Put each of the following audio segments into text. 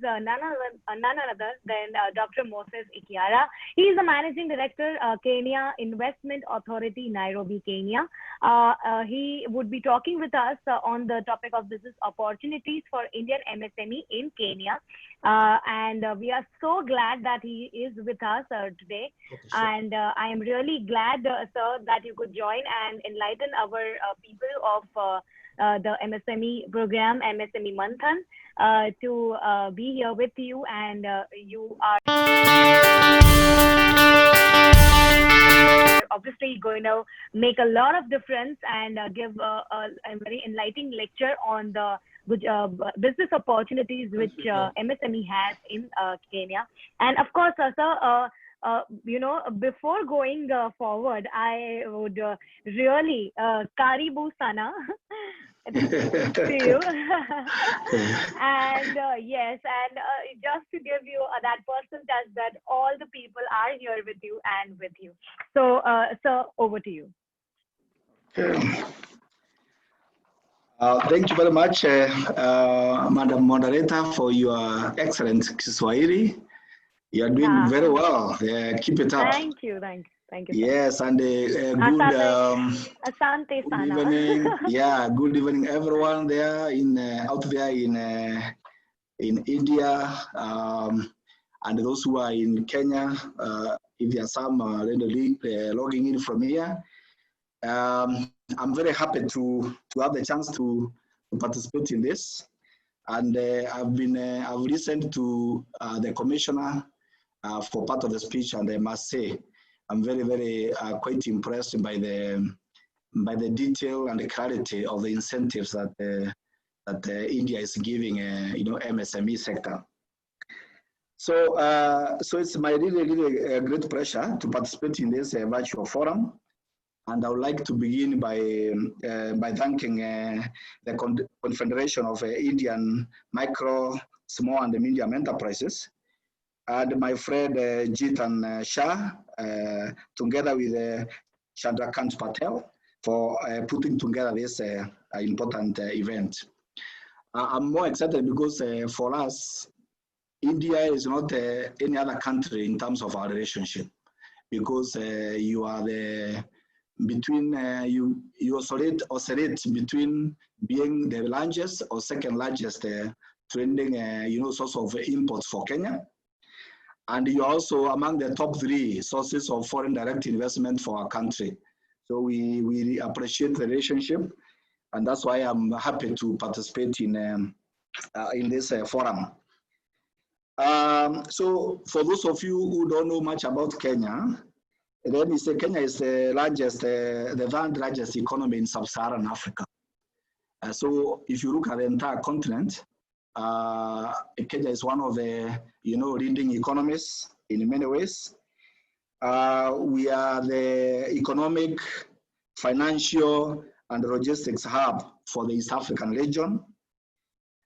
none other than Dr. Moses Ikiara. He is the Managing Director, Kenya Investment Authority, Nairobi, Kenya. He would be talking with us on the topic of business opportunities for Indian MSME in Kenya. And we are so glad that he is with us today. Okay, sure. And I am really glad, sir, that you could join and enlighten our people of the MSME program, MSME Manthan, to be here with you. And you are obviously going to make a lot of difference and give a very enlightening lecture on the business opportunities which MSME has in Kenya. And of course, sir, you know, before going forward, I would really karibu sana to you. And yes, and just to give you that percentage that all the people are here with you and with you. So, sir, over to you. Thank you very much, Madam Moderator, for your excellent Kiswahili. You are doing very well. Keep it up. Thank you. Yes, and good Asante sana. evening. Yeah, good evening, everyone there in out there in India, and those who are in Kenya. If there are some logging in from here, I'm very happy to have the chance to participate in this. And I've listened to the commissioner for part of the speech, and I must say I'm very, very quite impressed by the detail and the clarity of the incentives that India is giving, MSME sector. So it's my really great pleasure to participate in this virtual forum. And I would like to begin by thanking the Confederation of Indian Micro, Small and Medium Enterprises, and my friend Jitan Shah, together with Chandrakant Patel, for putting together this important event. I'm more excited because for us, India is not any other country in terms of our relationship, because you are between you oscillate between being the largest or second largest trading source of imports for Kenya, and you're also among the top 3 sources of foreign direct investment for our country. So we appreciate the relationship, and that's why I'm happy to participate in this forum. So for those of you who don't know much about Kenya, let me say Kenya is the third largest economy in sub-Saharan Africa. So if you look at the entire continent, Kenya is one of the leading economies in many ways. We are the economic, financial, and logistics hub for the East African region.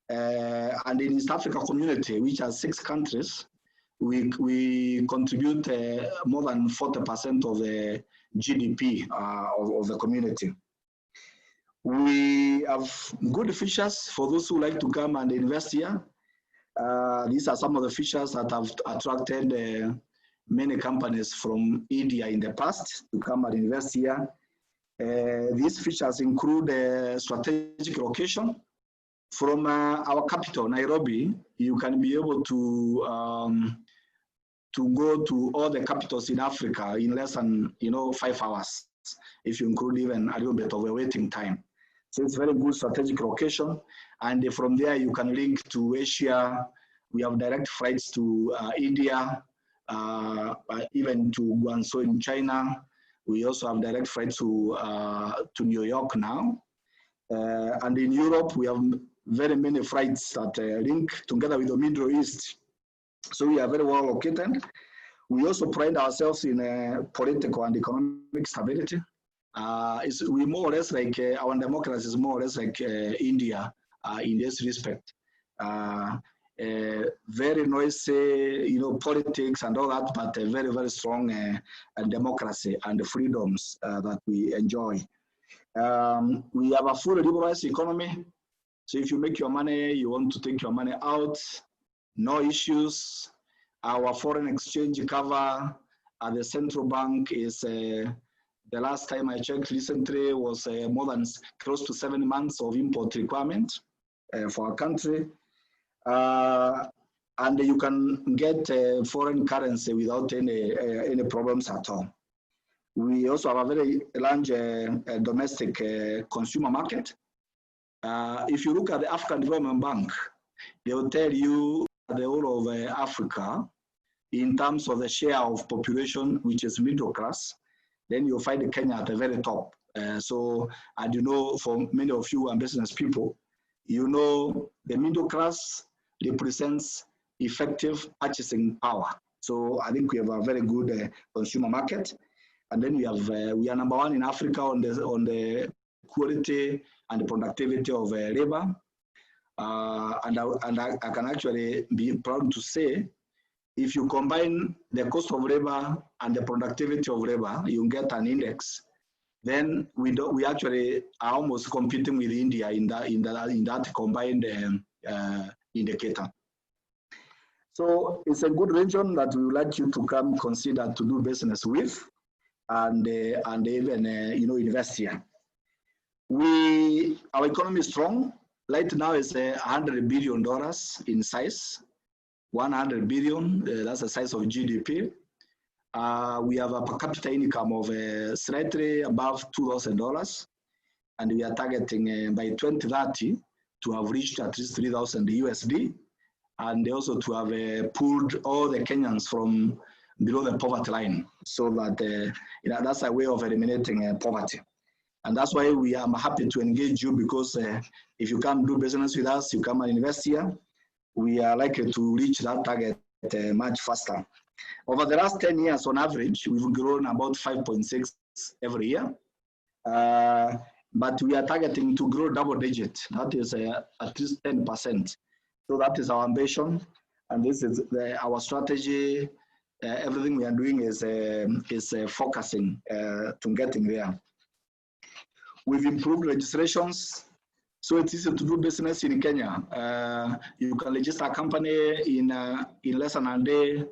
And in East Africa community, which has 6 countries, we contribute more than 40% of the GDP of the community. We have good features for those who like to come and invest here. These are some of the features that have attracted many companies from India in the past to come and invest here. These features include strategic location. From our capital, Nairobi, you can be able to go to all the capitals in Africa in less than 5 hours, if you include even a little bit of a waiting time. So it's very good strategic location, and from there you can link to Asia. We have direct flights to India, even to Guangzhou in China. We also have direct flights to New York now, and in Europe we have very many flights that link together with the Middle East. So we are very well located. We also pride ourselves in political and economic stability. We more or less like our democracy is more or less like India in this respect. Very noisy, politics and all that, but a very, very strong democracy and the freedoms that we enjoy. We have a fully liberalized economy. So if you make your money, you want to take your money out, no issues. Our foreign exchange cover at the central bank is, the last time I checked recently, was more than close to 7 months of import requirement for our country. And you can get foreign currency without any problems at all. We also have a very large domestic consumer market. If you look at the African Development Bank, they will tell you the whole of Africa, in terms of the share of population, which is middle class, then you'll find Kenya at the very top. So, and you know, for many of you and business people, you know, the middle class represents effective purchasing power. So I think we have a very good consumer market. And then we have, we are number 1 in Africa on the quality and the productivity of labor. And I can actually be proud to say, if you combine the cost of labor and the productivity of labor, you get an index. Then we actually are almost competing with India in that combined indicator. So it's a good region that we would like you to come consider to do business with, and even you know, invest here. Our economy is strong. Right now it's $100 billion in size. 100 billion, that's the size of GDP. We have a per capita income of slightly above $2,000, and we are targeting by 2030 to have reached at least 3,000 USD, and also to have pulled all the Kenyans from below the poverty line, so that you know, that's a way of eliminating poverty. And that's why I'm happy to engage you, because if you come do business with us, you come and invest here, we are likely to reach that target much faster. Over the last 10 years, on average, we've grown about 5.6 every year. But we are targeting to grow double digit. That is at least 10%. So that is our ambition. And this is our strategy. Everything we are doing is focusing to getting there. We've improved registrations. So it's easy to do business in Kenya. You can register a company in less than a day.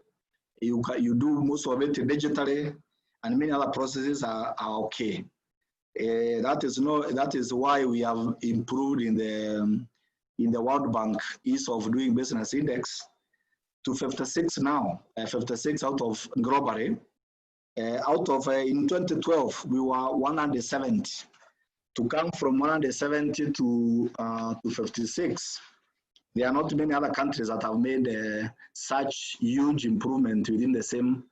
You do most of it digitally, and many other processes are okay. That is why we have improved in the World Bank ease of doing business index to 56 now, 56 out of globally. In 2012 we were 170. To come from 170 to 56, there are not many other countries that have made such huge improvement within the same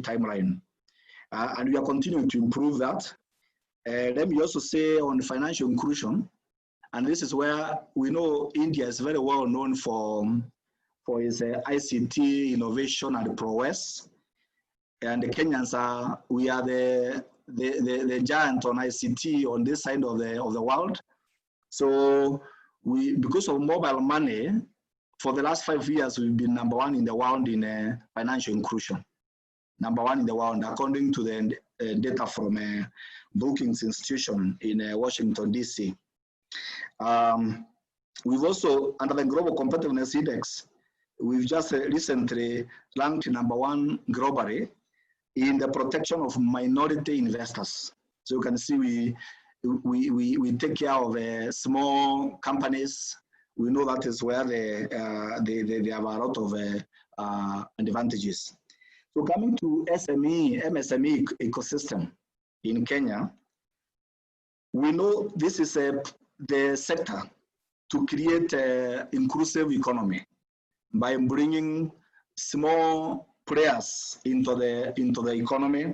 timeline, and we are continuing to improve that. Let me also say on financial inclusion, and this is where we know India is very well known for its ICT innovation and prowess, and the Kenyans we are the giant on ICT on this side of the world. So because of mobile money, for the last 5 years, we've been number 1 in the world in financial inclusion. Number 1 in the world, according to the data from Brookings Institution in Washington, DC. We've also, under the Global Competitiveness Index, we've just recently ranked number 1 globally in the protection of minority investors. So you can see we take care of small companies. We know that is where they have a lot of advantages. So coming to MSME ecosystem in Kenya, we know this is the sector to create an inclusive economy by bringing small players into the economy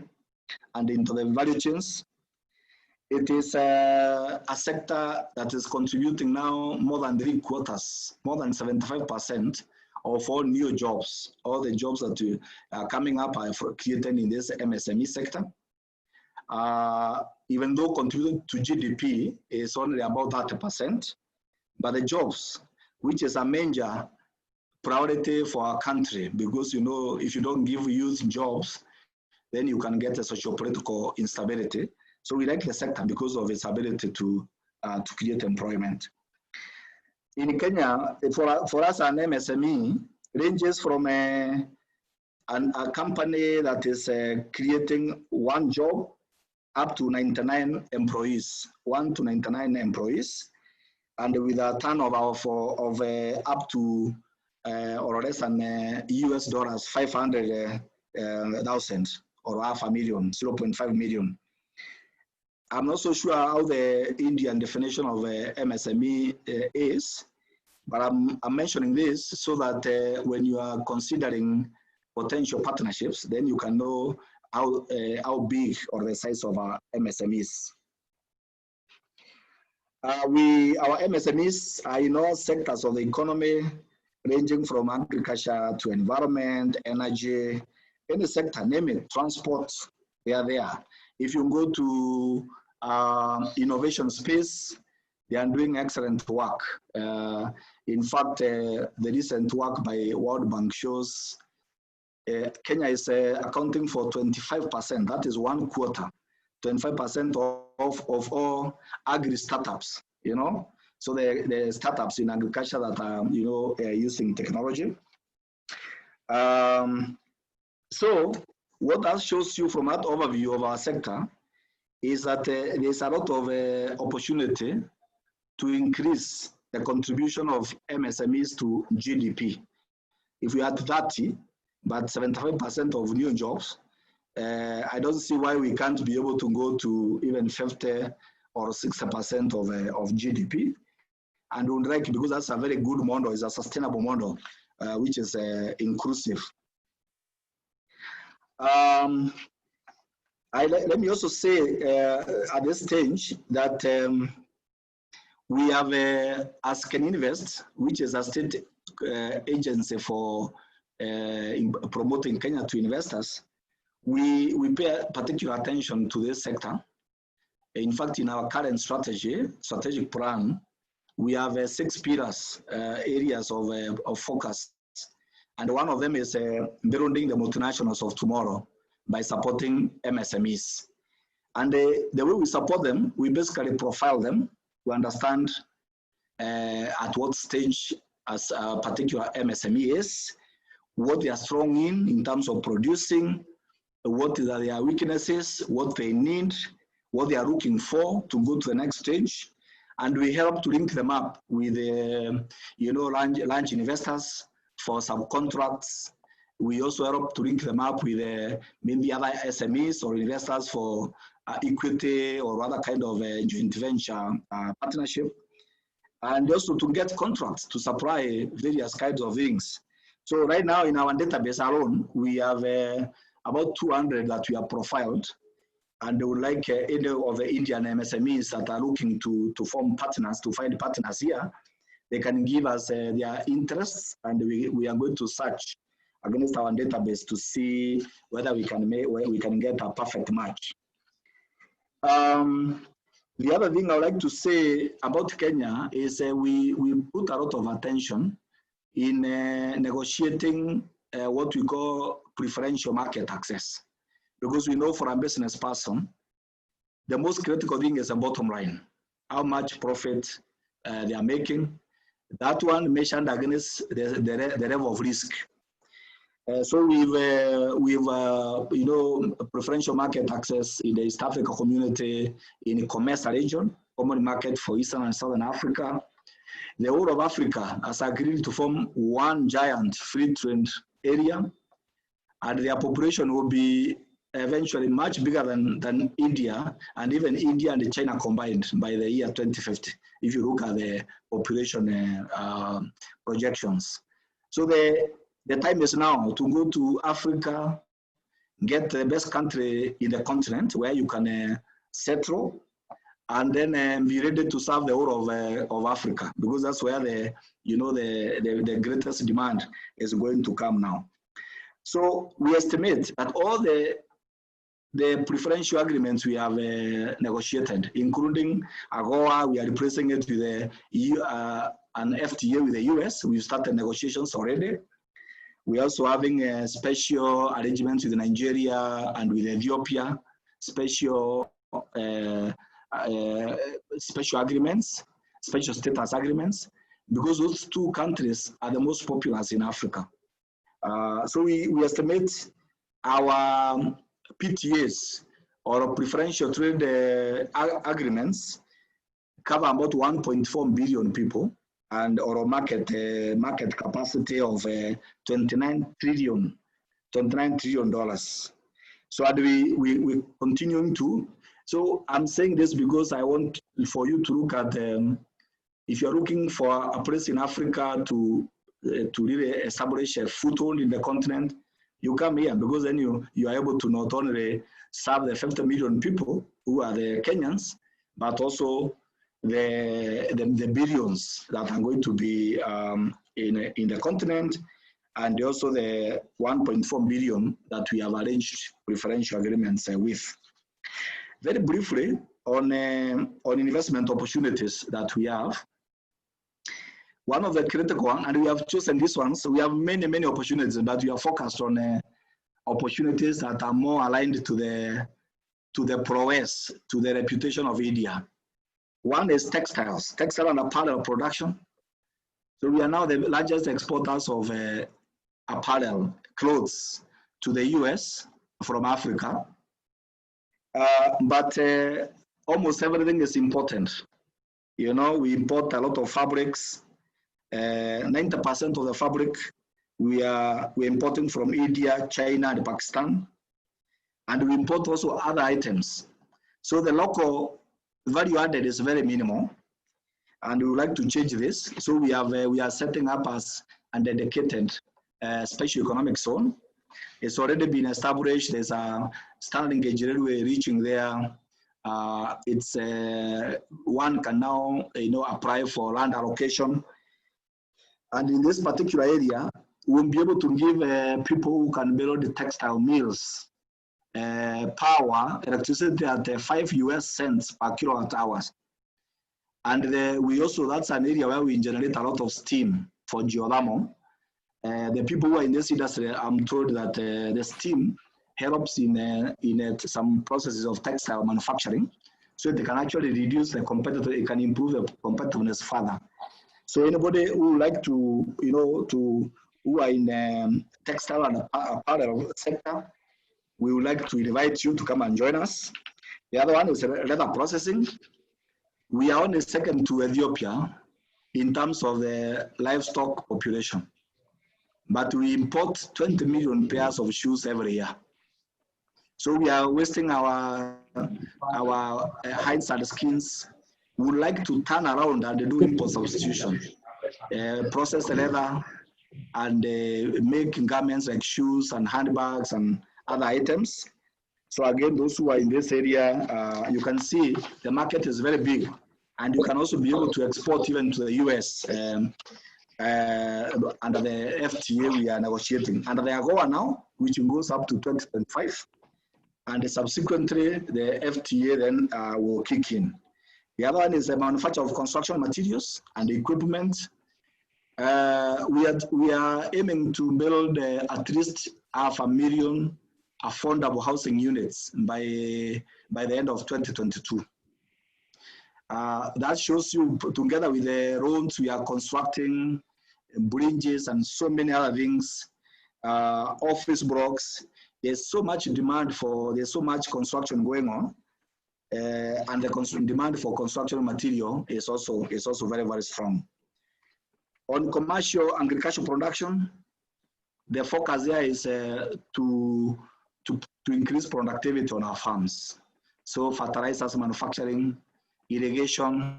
and into the value chains. It is a sector that is contributing now more than 3/4, more than 75% of all new jobs. All the jobs that are coming up are created in this MSME sector. Even though contributing to GDP is only about 30%, but the jobs, which is a major priority for our country, because you know, if you don't give youth jobs, then you can get a socio-political instability. So we like the sector because of its ability to create employment. In Kenya, for us an MSME, ranges from a company that is creating one job up to 99 employees, 1 to 99 employees, and with a turnover of up to or less than US dollars 500,000 or $500,000, 0.5 million. I'm not so sure how the Indian definition of MSME is, but I'm mentioning this so that when you are considering potential partnerships, then you can know how big or the size of our MSMEs. Our MSMEs are in all sectors of the economy, ranging from agriculture to environment, energy, any sector, name it, transport, they are there. If you go to innovation space, they are doing excellent work. In fact, the recent work by World Bank shows Kenya is accounting for 25%, that is 1/4, 25% of all agri startups, you know. So the startups in agriculture that are, you know, using technology. So what that shows you from that overview of our sector is that there's a lot of opportunity to increase the contribution of MSMEs to GDP. If we had 30, but 75% of new jobs, I don't see why we can't be able to go to even 50 or 60% of GDP. And we would like, because that's a very good model, it's a sustainable model, which is inclusive. Let me also say at this stage that we have, as Can Invest, which is a state agency for promoting Kenya to investors, we pay particular attention to this sector. In fact, in our current strategic plan, we have 6 pillars, areas of focus. And one of them is building the multinationals of tomorrow by supporting MSMEs. And the way we support them, we basically profile them to understand at what stage as a particular MSME is, what they are strong in terms of producing, what are their weaknesses, what they need, what they are looking for to go to the next stage. And we help to link them up with, you know, large investors for subcontracts. We also help to link them up with maybe other SMEs or investors for equity or other kind of joint venture partnership. And also to get contracts to supply various kinds of things. So right now in our database alone, we have about 200 that we have profiled. And they would like any of the Indian MSMEs that are looking to form partners, to find partners here, they can give us their interests, and we are going to search against our database to see whether we can get a perfect match. The other thing I would like to say about Kenya is we put a lot of attention in negotiating what we call preferential market access. Because we know for a business person, the most critical thing is the bottom line, how much profit they are making. That one measured against the level of risk. So we've you know, preferential market access in the East Africa community, in the COMESA region, common market for Eastern and Southern Africa. The whole of Africa has agreed to form one giant free trade area, and their population will be eventually much bigger than India, and even India and China combined by the year 2050, if you look at the population projections. So the time is now to go to Africa, get the best country in the continent where you can settle, and then be ready to serve the whole of Africa, because that's where the greatest demand is going to come now. So we estimate that all the preferential agreements we have negotiated, including AGOA, we are replacing it with an FTA with the US. We've started negotiations already. We're also having special arrangements with Nigeria and with Ethiopia, special agreements, special status agreements, because those two countries are the most populous in Africa. So we estimate our PTAs or preferential trade agreements cover about 1.4 billion people, and our market capacity of $29 trillion. So we continuing to. So I'm saying this because I want for you to look at if you're looking for a place in Africa to really establish a foothold in the continent, you come here, because then you are able to not only serve the 50 million people who are the Kenyans, but also the billions that are going to be in the continent, and also the 1.4 billion that we have arranged preferential agreements with. Very briefly on investment opportunities that we have. One of the critical ones, and we have chosen this one, so we have many opportunities, but we are focused on opportunities that are more aligned to the prowess, to the reputation of India. One is textile and apparel production. So we are now the largest exporters of apparel, clothes, to the US from Africa. But almost everything is important. You know, we import a lot of fabrics. 90% of the fabric we're importing from India, China, and Pakistan. And we import also other items. So the local value added is very minimal, and we would like to change this. So we are setting up as a dedicated special economic zone. It's already been established. There's a standing gauge railway reaching there. It's one can now apply for land allocation, and in this particular area, we'll be able to give people who can build the textile mills power, electricity at 5 US cents per kilowatt hours. And we also, that's an area where we generate a lot of steam for geothermal. The people who are in this industry, I'm told that the steam helps in some processes of textile manufacturing, so they can actually reduce the competitive, it can improve the competitiveness further. So anybody who would like to, who are in textile and apparel sector, we would like to invite you to come and join us. The other one is leather processing. We are only second to Ethiopia in terms of the livestock population, but we import 20 million pairs of shoes every year. So we are wasting our hides and skins. We would like to turn around and do import substitution, process the leather, and make garments like shoes and handbags and other items. So again, those who are in this area, you can see the market is very big, and you can also be able to export even to the US under the FTA we are negotiating. Under the AGOA now, which goes up to 2025, and subsequently the FTA then will kick in. The other one is the manufacture of construction materials and equipment. We are aiming to build at least 500,000 affordable housing units by the end of 2022. That shows you, together with the roads we are constructing, bridges and so many other things, office blocks. There's so much demand there's so much construction going on, and the demand for construction material is also very, very strong. On commercial agricultural production, the focus there is to increase productivity on our farms. So fertilizers manufacturing, irrigation,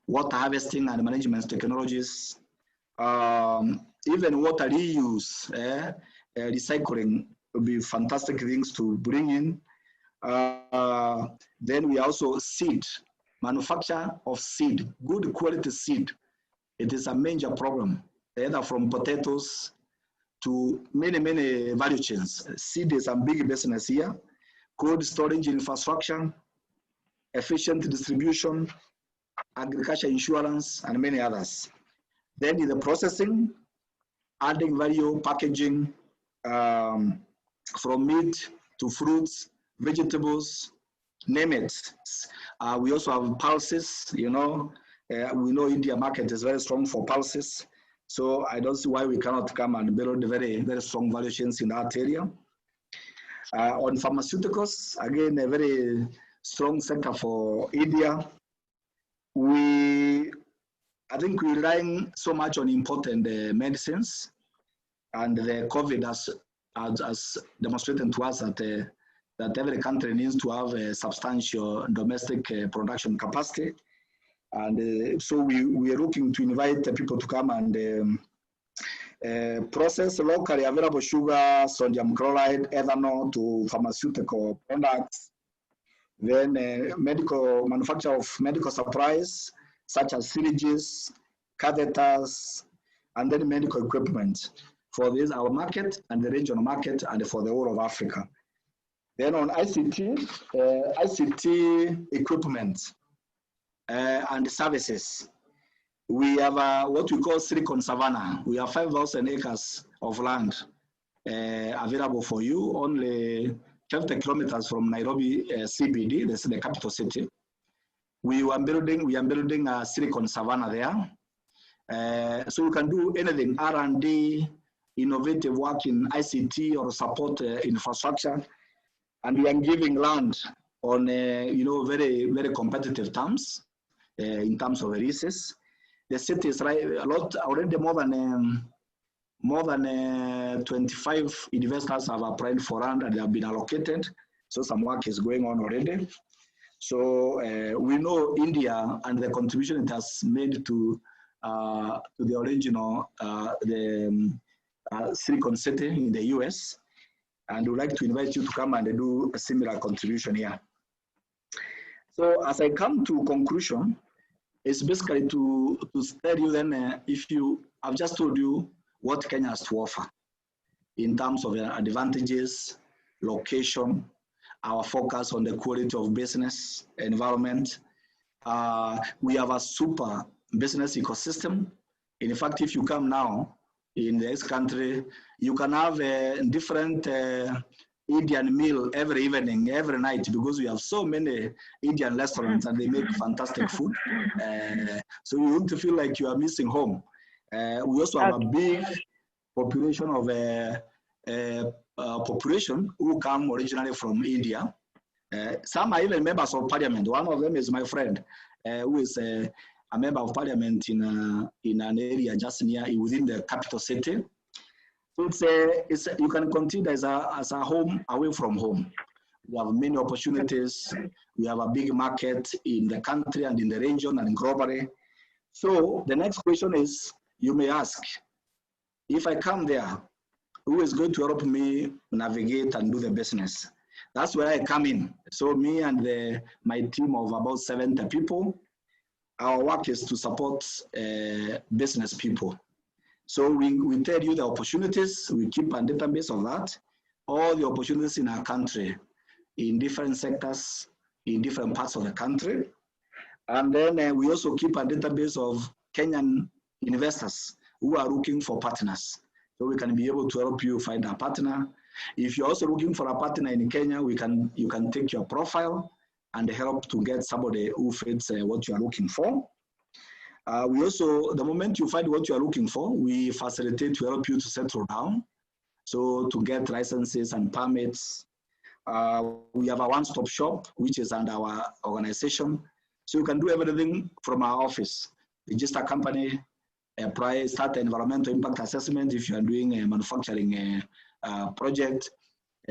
water harvesting and management technologies, even water reuse, recycling will be fantastic things to bring in. Then we also seed, manufacture of seed, good quality seed. It is a major problem, either from potatoes to many value chains. Seed is a big business here. Cold storage infrastructure, efficient distribution, agriculture insurance, and many others. Then in the processing, adding value, packaging, from meat to fruits, vegetables, name it. We also have pulses, we know India market is very strong for pulses. So I don't see why we cannot come and build very, very strong value chains in that area. On pharmaceuticals, again, a very strong sector for India. I think we're relying so much on important medicines, and the COVID has demonstrated to us that every country needs to have a substantial domestic production capacity. And so we are looking to invite people to come and process locally available sugar, sodium chloride, ethanol to pharmaceutical products. Then medical manufacture of medical supplies, such as syringes, catheters, and then medical equipment for this, our market and the regional market and for the whole of Africa. Then on ICT, ICT equipment and services, we have what we call Silicon Savannah. We have 5,000 acres of land available for you, only 50 kilometers from Nairobi CBD, this is the capital city. We are building a Silicon Savannah there. So you can do anything, R&D, innovative work in ICT or support infrastructure. And we are giving land on very, very competitive terms in terms of leases. The city is already more than 25 investors have applied for land and they have been allocated. So some work is going on already. So we know India and the contribution it has made to the original Silicon City in the US. And we'd like to invite you to come and do a similar contribution here. So as I come to conclusion, it's basically to tell you then, I've just told you what Kenya has to offer in terms of advantages, location, our focus on the quality of business environment. We have a super business ecosystem. In fact, if you come now in this country, you can have a different Indian meal every evening, every night, because we have so many Indian restaurants and they make fantastic food. So you won't feel like you are missing home. We also have a big population of population who come originally from India. Some are even members of parliament. One of them is my friend, who is a member of parliament in an area just near within the capital city. So you can consider as a home away from home. We have many opportunities. We have a big market in the country and in the region and globally. So the next question is, you may ask, if I come there, who is going to help me navigate and do the business? That's where I come in. So me and my team of about 70 people, our work is to support business people. So we tell you the opportunities, we keep a database of that, all the opportunities in our country, in different sectors, in different parts of the country. And then we also keep a database of Kenyan investors who are looking for partners. So we can be able to help you find a partner. If you're also looking for a partner in Kenya, you can take your profile and help to get somebody who fits what you are looking for. We also, the moment you find what you are looking for, we facilitate to help you to settle down. So to get licenses and permits. We have a one-stop shop, which is under our organization. So you can do everything from our office. Register a company, apply, start an environmental impact assessment if you are doing a manufacturing project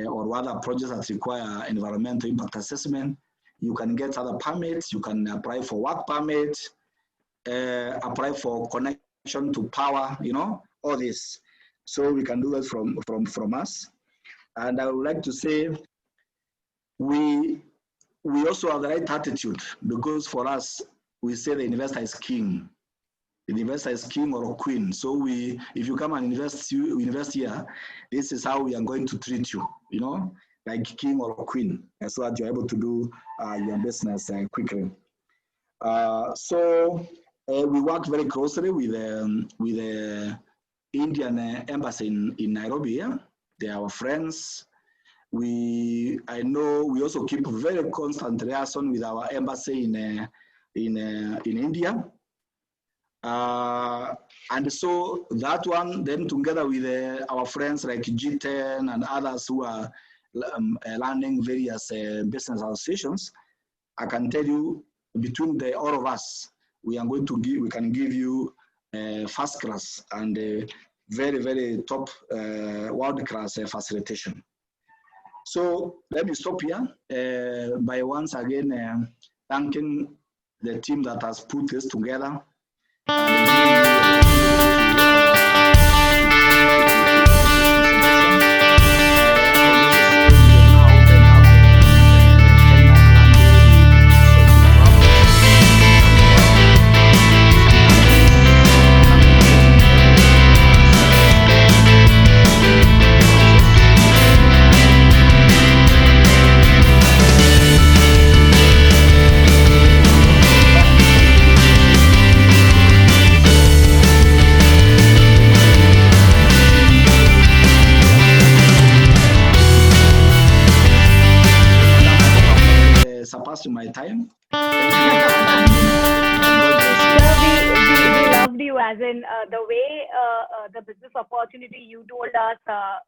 or other projects that require environmental impact assessment. You can get other permits. You can apply for work permit, apply for connection to power, all this. So we can do that from us. And I would like to say, we also have the right attitude, because for us, we say the investor is king. The investor is king or a queen. So if you come and invest here, this is how we are going to treat you, like king or a queen, so that you're able to do your business quickly. So we work very closely with the Indian embassy in Nairobi. Yeah? They are our friends. I know we also keep very constant liaison with our embassy in India. And so that one, then together with our friends like G10 and others who are learning various business associations, I can tell you between all of us, we can give you first class and very, very top world class facilitation. So let me stop here by once again thanking the team that has put this together. Surpassed my time. We loved you, as in the way the business opportunity you told us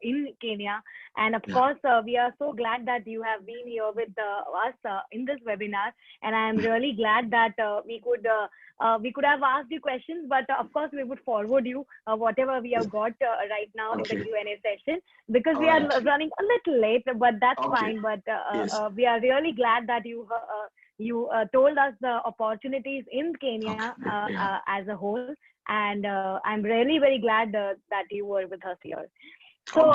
in Kenya, and of course we are so glad that you have been here with us in this webinar, and I am really glad that we could have asked you questions, but of course we would forward you whatever we have got right now in the Q&A session, because we are running a little late, but that's fine. But we are really glad that you told us the opportunities in Kenya as a whole, and I'm really very glad that you were with us here. So